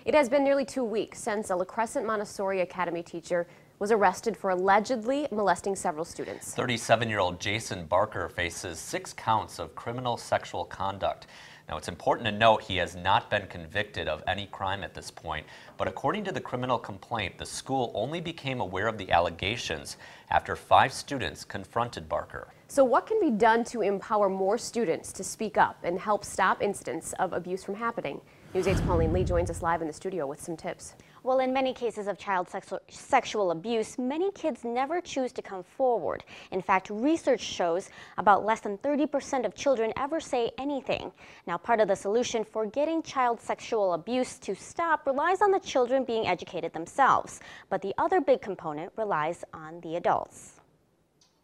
It has been nearly 2 weeks since a La Crescent Montessori Academy teacher was arrested for allegedly molesting several students. 37-year-old Jason Barker faces 6 counts of criminal sexual conduct. Now, it's important to note he has not been convicted of any crime at this point, but according to the criminal complaint, the school only became aware of the allegations after 5 students confronted Barker. So what can be done to empower more students to speak up and help stop incidents of abuse from happening? News 8's Pauline Lee joins us live in the studio with some tips. Well, in many cases of child sexual abuse, many kids never choose to come forward. In fact, research shows about less than 30% of children ever say anything. Now, part of the solution for getting child sexual abuse to stop relies on the children being educated themselves. But the other big component relies on the adults.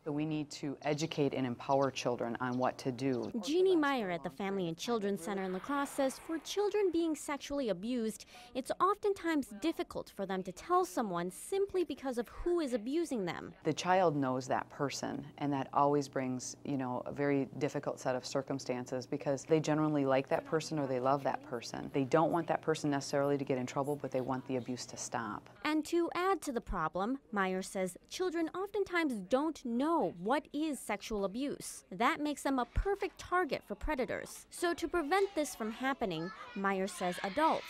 We need to educate and empower children on what to do. Jeannie Meyer at the Family and Children's Center in La Crosse says for children being sexually abused, it's oftentimes difficult for them to tell someone simply because of who is abusing them. The child knows that person, and that always brings, a very difficult set of circumstances because they generally like that person or they love that person. They don't want that person necessarily to get in trouble, but they want the abuse to stop. And to add to the problem, Meyer says children oftentimes don't know what is sexual abuse. That makes them a perfect target for predators. So to prevent this from happening, Meyer says adults,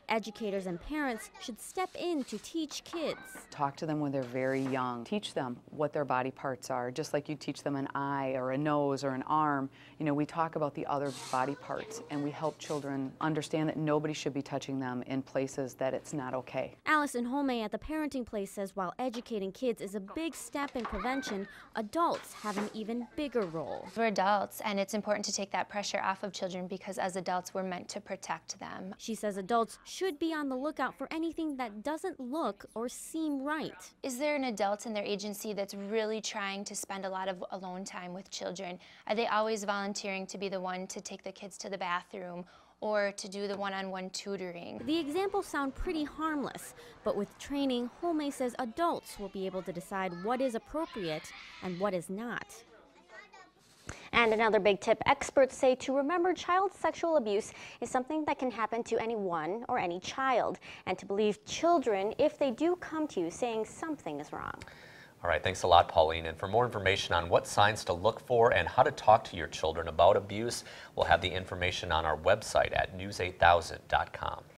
educators and parents should step in to teach kids. Talk to them when they're very young. Teach them what their body parts are, just like you teach them an eye or a nose or an arm. We talk about the other body parts, and we help children understand that nobody should be touching them in places that it's not okay. Allison Holme at the Parenting Place says while educating kids is a big step in prevention, adults have an even bigger role. We're adults, and it's important to take that pressure off of children because as adults we're meant to protect them. She says adults should be on the lookout for anything that doesn't look or seem right. Is there an adult in their agency that's really trying to spend a lot of alone time with children? Are they always volunteering to be the one to take the kids to the bathroom or to do the one-on-one tutoring? The examples sound pretty harmless, but with training, Holme says adults will be able to decide what is appropriate and what is not. And another big tip, experts say to remember child sexual abuse is something that can happen to anyone or any child, and to believe children if they do come to you saying something is wrong. All right, thanks a lot, Pauline. And for more information on what signs to look for and how to talk to your children about abuse, we'll have the information on our website at news8000.com.